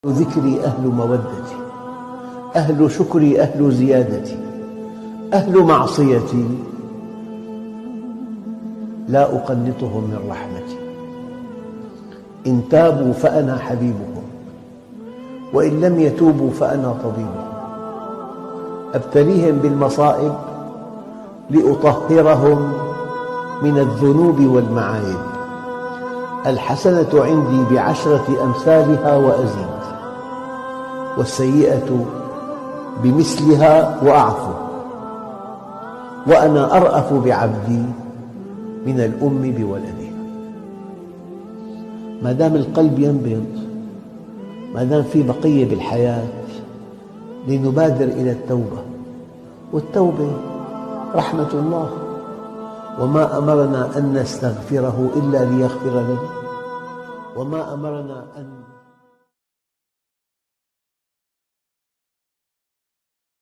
ذكري أهل مودتي، أهل شكري أهل زيادتي، أهل معصيتي لا أقنطهم من رحمتي. إن تابوا فأنا حبيبهم، وإن لم يتوبوا فأنا طبيبهم. أبتليهم بالمصائب لأطهرهم من الذنوب والمعايب. الحسنة عندي بعشرة أمثالها وأزيد، والسيئة بمثلها وأعفو، وأنا أرأف بعبدي من الأم بولدها. ما دام القلب ينبض، ما دام في بقية بالحياة، لنبادر إلى التوبة، والتوبة رحمة الله، وما أمرنا أن نستغفره إلا ليغفر لنا، وما أمرنا أن